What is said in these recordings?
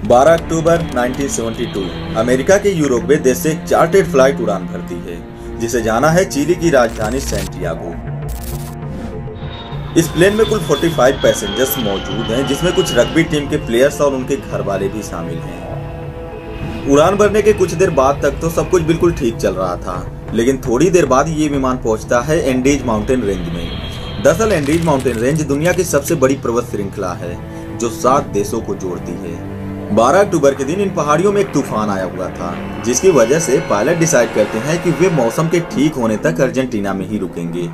12 अक्टूबर 1972 America के यूरोपीय देश से एक चार्टर्ड फ्लाइट उड़ान भरती है जिसे जाना है चिली की राजधानी सैंटियागो। इस प्लेन में कुल 45 पैसेंजर्स मौजूद हैं, जिसमें कुछ रग्बी टीम के प्लेयर्स और उनके घर वाले भी शामिल हैं। उड़ान भरने के कुछ देर बाद तक तो सब कुछ बिल्कुल ठीक चल रहा था, लेकिन थोड़ी देर बाद ये विमान पहुंचता है एंडीज माउंटेन रेंज में। दरअसल एंडीज माउंटेन रेंज दुनिया की सबसे बड़ी पर्वत श्रृंखला है जो 7 देशों को जोड़ती है। 12 अक्टूबर के दिन इन पहाड़ियों में एक तूफान आया हुआ था, जिसकी वजह से पायलट डिसाइड करते हैं कि वे मौसम के ठीक होने तक अर्जेंटीना में ही रुकेंगे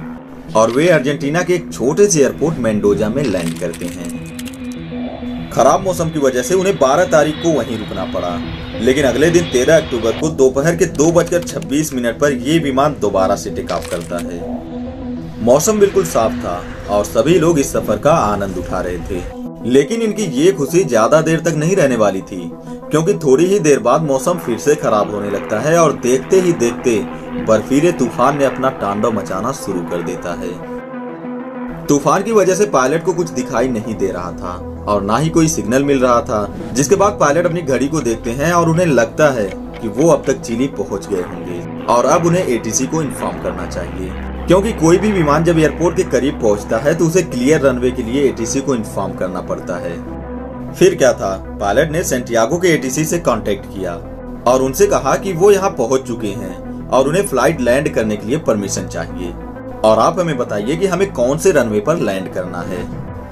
और वे अर्जेंटीना के एक छोटे से एयरपोर्ट मेंडोजा में लैंड करते हैं। खराब मौसम की वजह से उन्हें 12 तारीख को वहीं रुकना पड़ा, लेकिन अगले दिन 13 अक्टूबर को दोपहर के 2:26 पर ये विमान दोबारा से टेक ऑफ करता है। मौसम बिल्कुल साफ था और सभी लोग इस सफर का आनंद उठा रहे थे, लेकिन इनकी ये खुशी ज्यादा देर तक नहीं रहने वाली थी, क्योंकि थोड़ी ही देर बाद मौसम फिर से खराब होने लगता है और देखते ही देखते बर्फीले तूफान ने अपना तांडव मचाना शुरू कर देता है। तूफान की वजह से पायलट को कुछ दिखाई नहीं दे रहा था और ना ही कोई सिग्नल मिल रहा था, जिसके बाद पायलट अपनी घड़ी को देखते हैं और उन्हें लगता है कि वो अब तक चिली पहुंच गए होंगे और अब उन्हें एटीसी को इन्फॉर्म करना चाहिए, क्योंकि कोई भी विमान जब एयरपोर्ट के करीब पहुंचता है तो उसे क्लियर रनवे के लिए एटीसी को इन्फॉर्म करना पड़ता है। फिर क्या था, पायलट ने सैंटियागो के एटीसी से कांटेक्ट किया और उनसे कहा कि वो यहाँ पहुंच चुके हैं और उन्हें फ्लाइट लैंड करने के लिए परमिशन चाहिए और आप हमें बताइए कि हमें कौन से रनवे पर लैंड करना है।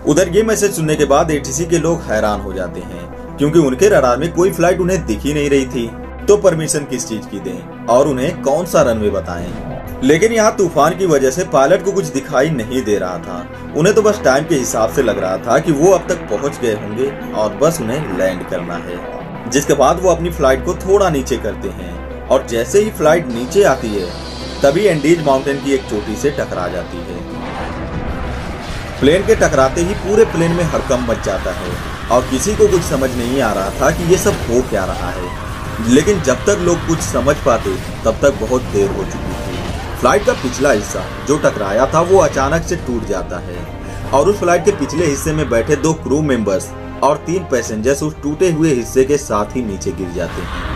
उधर ये मैसेज सुनने के बाद एटीसी के लोग हैरान हो जाते हैं, क्योंकि उनके रडार में कोई फ्लाइट उन्हें दिख ही नहीं रही थी, तो परमिशन किस चीज की दें और उन्हें कौन सा रनवे बताएं। लेकिन यहाँ तूफान की वजह से पायलट को कुछ दिखाई नहीं दे रहा था। उन्हें तो बस टाइम के हिसाब से लग रहा था कि वो अब तक पहुंच गए होंगे और बस उन्हें लैंड करना है। जिसके बाद वो अपनी फ्लाइट को थोड़ा नीचे करते हैं और जैसे ही फ्लाइट नीचे आती है तभी एंडीज माउंटेन की एक चोटी से टकरा जाती है। प्लेन के टकराते ही पूरे प्लेन में हड़कंप मच जाता है और किसी को कुछ समझ नहीं आ रहा था कि ये सब हो क्या रहा है। लेकिन जब तक लोग कुछ समझ पाते तब तक बहुत देर हो चुकी थी। फ्लाइट का पिछला हिस्सा जो टकराया था वो अचानक से टूट जाता है और उस फ्लाइट के पिछले हिस्से में बैठे 2 क्रू मेंबर्स और 3 पैसेंजर्स उस टूटे हुए हिस्से के साथ ही नीचे गिर जाते हैं।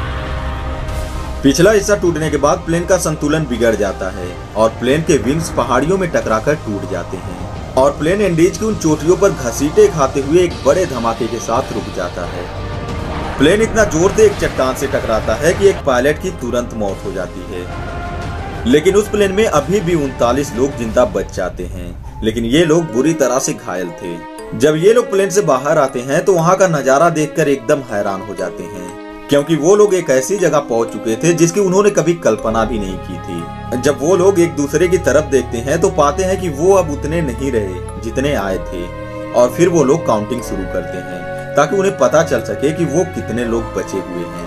पिछला हिस्सा टूटने के बाद प्लेन का संतुलन बिगड़ जाता है और प्लेन के विंग्स पहाड़ियों में टकराकर टूट जाते हैं और प्लेन एंडीज की उन चोटियों पर घसीटे खाते हुए एक बड़े धमाके के साथ रुक जाता है। प्लेन इतना जोर से एक चट्टान से टकराता है कि एक पायलट की तुरंत मौत हो जाती है, लेकिन उस प्लेन में अभी भी 39 लोग जिंदा बच जाते हैं, लेकिन ये लोग बुरी तरह से घायल थे। जब ये लोग प्लेन से बाहर आते हैं तो वहाँ का नजारा देखकर एकदम हैरान हो जाते हैं, क्योंकि वो लोग एक ऐसी जगह पहुंच चुके थे जिसकी उन्होंने कभी कल्पना भी नहीं की थी। जब वो लोग एक दूसरे की तरफ देखते हैं तो पाते हैं कि वो अब उतने नहीं रहे जितने आए थे और फिर वो लोग काउंटिंग शुरू करते हैं ताकि उन्हें पता चल सके कि वो कितने लोग बचे हुए हैं।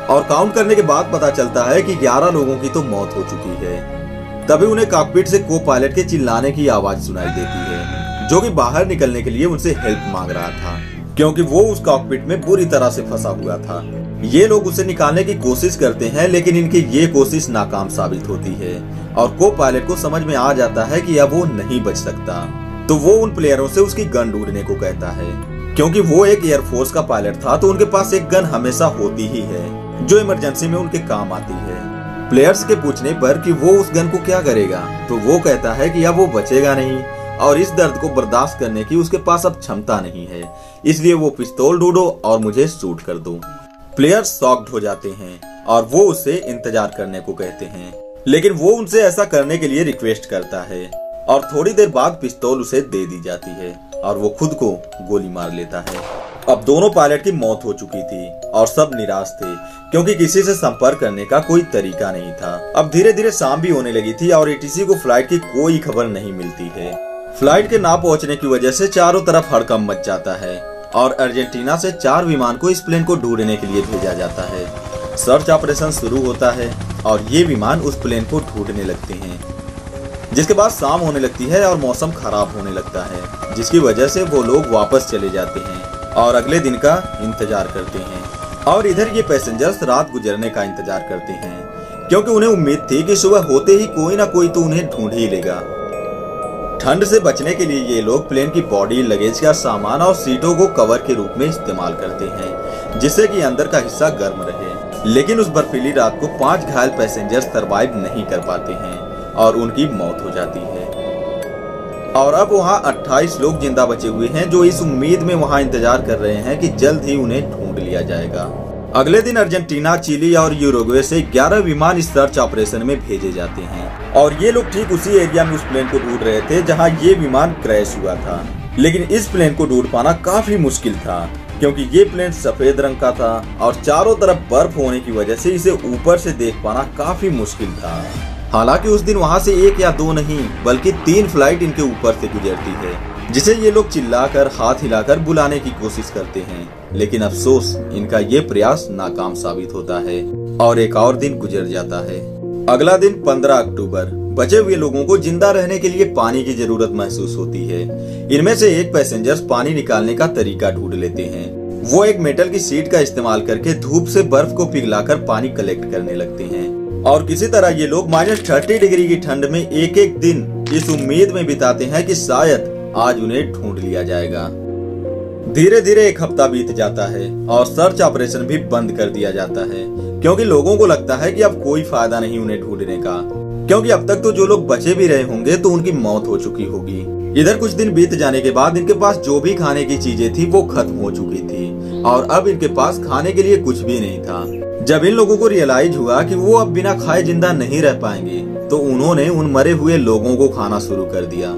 और काउंट करने के बाद पता चलता है कि 11 लोगों की तो मौत हो चुकी है। तभी उन्हें कॉकपिट से को पायलट के चिल्लाने की आवाज सुनाई देती है, जो कि बाहर निकलने के लिए उनसे हेल्प मांग रहा था, क्योंकि वो उस कॉकपिट में बुरी तरह से फंसा हुआ था। ये लोग उसे निकालने की कोशिश करते हैं, लेकिन इनकी ये कोशिश नाकाम साबित होती है और को पायलट को समझ में आ जाता है कि अब वो नहीं बच सकता। तो वो उन प्लेयरों से उसकी गन ढूंढने को कहता है, क्योंकि वो एक एयरफोर्स का पायलट था तो उनके पास एक गन हमेशा होती ही है जो इमरजेंसी में उनके काम आती है। प्लेयर्स के पूछने पर कि वो उस गन को क्या करेगा तो वो कहता है कि अब वो बचेगा नहीं और इस दर्द को बर्दाश्त करने की उसके पास अब क्षमता नहीं है, इसलिए वो पिस्तौल ढूंढो और मुझे शूट कर दो। प्लेयर्स शॉक्ड हो जाते हैं और वो उससे इंतजार करने को कहते हैं, लेकिन वो उनसे ऐसा करने के लिए रिक्वेस्ट करता है और थोड़ी देर बाद पिस्तौल उसे दे दी जाती है और वो खुद को गोली मार लेता है। अब दोनों पायलट की मौत हो चुकी थी और सब निराश थे, क्योंकि किसी से संपर्क करने का कोई तरीका नहीं था। अब धीरे धीरे शाम भी होने लगी थी और एटीसी को फ्लाइट की कोई खबर नहीं मिलती है। फ्लाइट के ना पहुंचने की वजह से चारों तरफ हड़कंप मच जाता है और अर्जेंटीना से 4 विमान को इस प्लेन को ढूंढने के लिए भेजा जाता है। सर्च ऑपरेशन शुरू होता है और ये विमान उस प्लेन को ढूंढने लगते हैं। जिसके बाद शाम होने लगती है और मौसम खराब होने लगता है, जिसकी वजह से वो लोग वापस चले जाते हैं और अगले दिन का इंतजार करते हैं। और इधर ये पैसेंजर्स रात गुजरने का इंतजार करते हैं, क्योंकि उन्हें उम्मीद थी कि सुबह होते ही कोई ना कोई तो उन्हें ढूंढ ही लेगा। ठंड से बचने के लिए ये लोग प्लेन की बॉडी, लगेज का सामान और सीटों को कवर के रूप में इस्तेमाल करते हैं, जिससे कि अंदर का हिस्सा गर्म रहे। लेकिन उस बर्फीली रात को 5 घायल पैसेंजर सरवाइव नहीं कर पाते हैं और उनकी मौत हो जाती है। और अब वहाँ 28 लोग जिंदा बचे हुए हैं जो इस उम्मीद में वहाँ इंतजार कर रहे हैं कि जल्द ही उन्हें ढूंढ लिया जाएगा। अगले दिन अर्जेंटीना, चिली और यूरुग्वे से 11 विमान इस सर्च ऑपरेशन में भेजे जाते हैं और ये लोग ठीक उसी एरिया में उस प्लेन को ढूंढ रहे थे जहाँ ये विमान क्रैश हुआ था। लेकिन इस प्लेन को ढूंढ पाना काफी मुश्किल था क्योंकि ये प्लेन सफेद रंग का था और चारों तरफ बर्फ होने की वजह से इसे ऊपर से देख पाना काफी मुश्किल था। हालांकि उस दिन वहां से 1 या 2 नहीं बल्कि 3 फ्लाइट इनके ऊपर से गुजरती है, जिसे ये लोग चिल्लाकर हाथ हिलाकर बुलाने की कोशिश करते हैं। लेकिन अफसोस इनका ये प्रयास नाकाम साबित होता है और एक और दिन गुजर जाता है। अगला दिन 15 अक्टूबर। बचे हुए लोगों को जिंदा रहने के लिए पानी की जरूरत महसूस होती है। इनमें से एक पैसेंजर पानी निकालने का तरीका ढूंढ लेते हैं। वो एक मेटल की शीट का इस्तेमाल करके धूप से बर्फ को पिघलाकर पानी कलेक्ट करने लगते हैं और किसी तरह ये लोग -30 डिग्री की ठंड में एक दिन इस उम्मीद में बिताते हैं कि शायद आज उन्हें ढूंढ लिया जाएगा। धीरे धीरे 1 हफ्ता बीत जाता है और सर्च ऑपरेशन भी बंद कर दिया जाता है क्योंकि लोगों को लगता है कि अब कोई फायदा नहीं उन्हें ढूंढने का, क्योंकि अब तक तो जो लोग बचे भी रहे होंगे तो उनकी मौत हो चुकी होगी। इधर कुछ दिन बीत जाने के बाद इनके पास जो भी खाने की चीजें थी वो खत्म हो चुकी थी और अब इनके पास खाने के लिए कुछ भी नहीं था। जब इन लोगों को रियलाइज हुआ कि वो अब बिना खाए जिंदा नहीं रह पाएंगे तो उन्होंने उन मरे हुए लोगों को खाना शुरू कर दिया।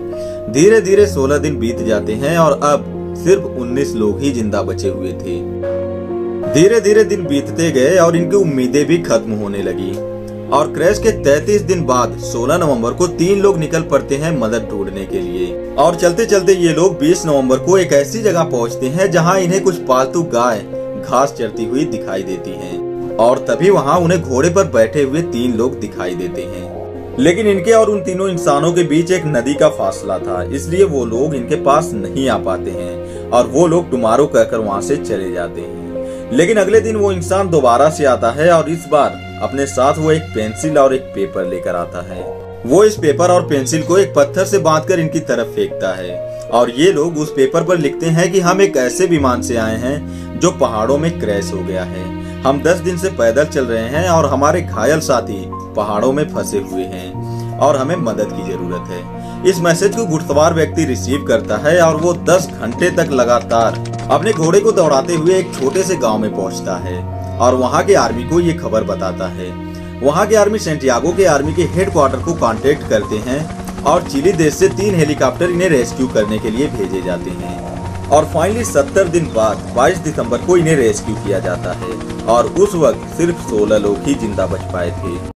धीरे धीरे 16 दिन बीत जाते हैं और अब सिर्फ 19 लोग ही जिंदा बचे हुए थे। धीरे धीरे दिन बीतते गए और इनकी उम्मीदें भी खत्म होने लगी और क्रैश के 33 दिन बाद 16 नवंबर को 3 लोग निकल पड़ते हैं मदद ढूंढने के लिए और चलते चलते ये लोग 20 नवंबर को एक ऐसी जगह पहुंचते हैं जहां इन्हें कुछ पालतू गाय घास चरती हुई दिखाई देती हैं और तभी वहां उन्हें घोड़े पर बैठे हुए 3 लोग दिखाई देते हैं। लेकिन इनके और उन तीनों इंसानों के बीच एक नदी का फासला था, इसलिए वो लोग इनके पास नहीं आ पाते हैं और वो लोग टुमारो कहकर वहां से चले जाते हैं। लेकिन अगले दिन वो इंसान दोबारा से आता है और इस बार अपने साथ वो एक पेंसिल और एक पेपर लेकर आता है। वो इस पेपर और पेंसिल को एक पत्थर से बांधकर इनकी तरफ फेंकता है और ये लोग उस पेपर पर लिखते हैं कि हम एक ऐसे विमान से आए हैं जो पहाड़ों में क्रैश हो गया है। हम 10 दिन से पैदल चल रहे हैं और हमारे घायल साथी पहाड़ों में फंसे हुए हैं और हमें मदद की जरूरत है। इस मैसेज को घुड़सवार व्यक्ति रिसीव करता है और वो 10 घंटे तक लगातार अपने घोड़े को दौड़ाते हुए एक छोटे से गांव में पहुंचता है और वहां के आर्मी को ये खबर बताता है। वहां के आर्मी सेंटियागो के आर्मी के हेडक्वार्टर को कांटेक्ट करते हैं और चिली देश से 3 हेलीकॉप्टर इन्हें रेस्क्यू करने के लिए भेजे जाते हैं और फाइनली 70 दिन बाद 22 दिसंबर को इन्हें रेस्क्यू किया जाता है और उस वक्त सिर्फ 16 लोग ही जिंदा बच पाए थे।